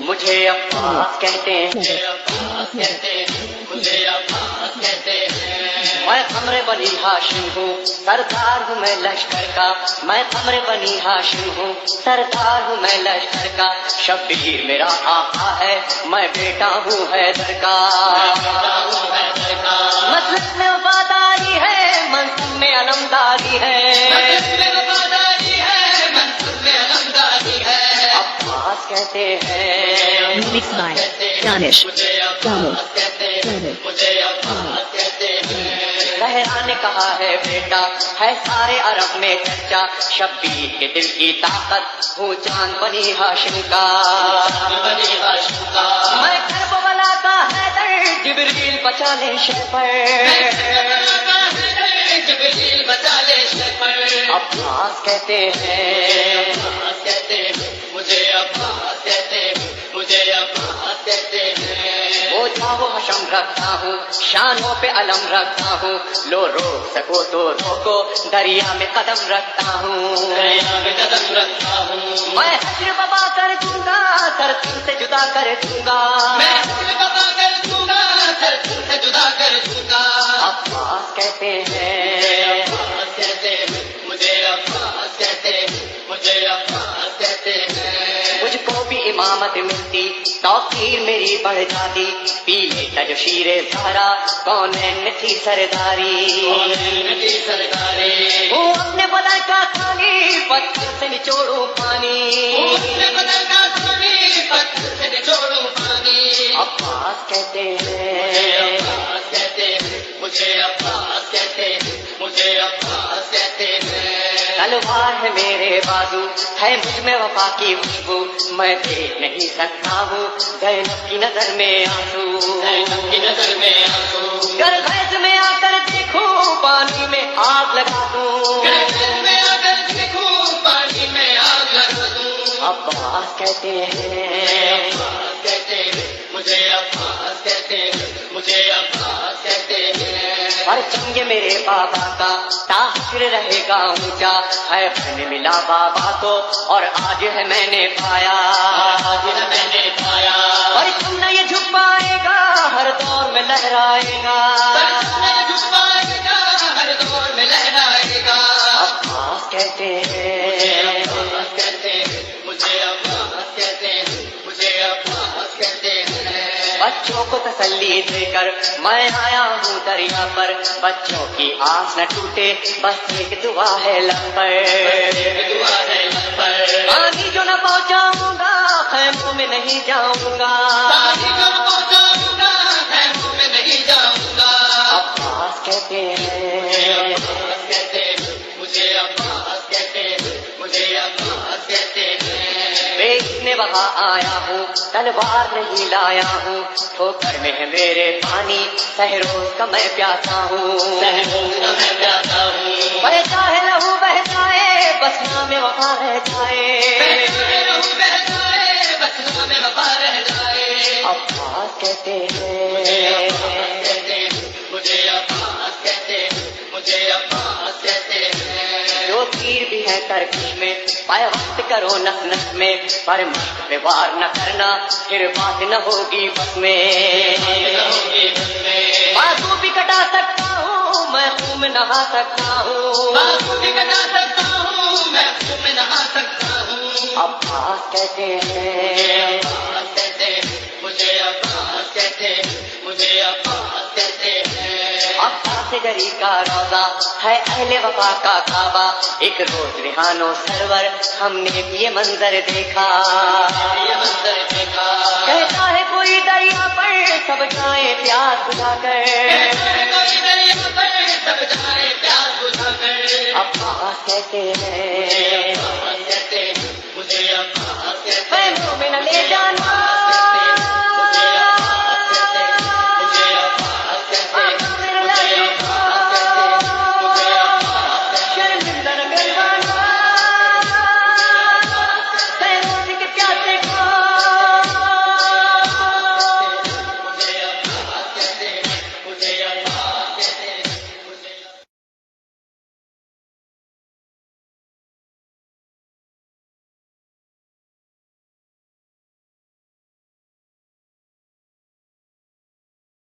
مجھے عباس کہتے ہیں، مجھے عباس کہتے ہیں، میں قمر بنی ہاشم ہوں، سردار ہوں میں لشکر کا، میں قمر بنی ہاشم ہوں، سردار ہوں میں لشکر کا، شبیر میرا آقا ہے، میں بیٹا ہوں حیدر کا، مسلک میں وفاداری ہے، منصب میں علمداری ہے، عباس کہتے ہیں، Mixed by Danish. زہرا نے کہا ہے بیٹا ہے سارے عرب میں چرچا، شبیر کے دل کی طاقت ہوں چاند بنی ہاشم کا، میں کربلا کا حیدر، جبریل بچا لے شفر، عباس کہتے ہیں، مجھے عباس کہتے ہیں، مجھے عباس کہتے ہیں، وہ چاہو حشم رکھتا ہوں، شانوں پہ علم رکھتا ہوں، لو روک سکو تو روکو، دریا میں قدم رکھتا ہوں، میں حشر بابا کر دوں گا، دھرتی سے جدا کر دوں گا، عباس کہتے ہیں، مجھے عباس کہتے ہیں، مجھے عباس کہتے ہیں، مجھ کو بھی امامت ملتی، توقیر میری بڑھ جاتی، پیلے کا جو شیر زہرا کونین میں تھی سرداری، وہ اپنے بدن کا خالی پتھر سے نچوڑوں پانی، عباس کہتے ہیں، مجھے عباس کہتے ہیں، مجھے عباس کہتے ہیں، تلوار ہے میرے بازو، ہے مجھ میں وفا کی خوشبو، میں دیکھ نہیں سکتا ہوں زینب کی نظر میں آنسو، گر غیظ میں آ کر دیکھوں پانی میں آگ لگا دوں، عباس کہتے ہیں، مجھے عباس کہتے ہیں، مجھے عباس کہتے ہیں، پرچم یہ میرے بابا کا تاثر رہے گا اونچا، ہے میں ملا بابا کو اور آج ہے میں نے پایا، پرچم نہ یہ جھک پائے گا، ہر دور میں لہرائے گا، عباس کہتے ہیں، مجھے عباس کہتے ہیں، مجھے عباس کہتے ہیں، بچوں کو تسلی دے کر میں آیا ہوں دریا پر، بچوں کی آس نہ ٹوٹے بس ایک دعا ہے لب پر، پانی جو نہ پہنچاؤں گا خیموں میں نہیں جاؤں گا، عباس کہتے ہیں، مجھے عباس کہتے ہیں، مجھے عباس کہتے ہیں، بیچنے وہاں آیا ہوں تلوار نہیں لایا ہوں، ٹھوکر میں ہے میرے پانی سہروز کا میں پیاسا ہوں، بہتا ہے لہو بہتا ہے بس نام وفا رہ جائے، عباس کہتے ہیں، مجھے عباس کہتے ہیں، مجھے عباس کہتے ہیں، جو تیر بھی ہے ترکش میں پائے وقت کرو نس نس میں، پر مشق پہ وار نہ کرنا پھر بات نہ ہوگی بس میں، بازو بھی کٹا سکتا ہوں میں خون میں نہا سکتا ہوں، عباس کہتے ہیں، مجھے عباس کہتے ہیں، مجھے عباس کہتے ہیں، عباس گری کا روزہ ہے اہل وفا کا کعبہ، ایک روز ریحانو سرور ہم نے بھی یہ منظر دیکھا، کہتا ہے کوئی دریا پر سب جائیں پیاس بجھا کر، عباس کہتے ہیں، مجھے عباس کہتے ہیں،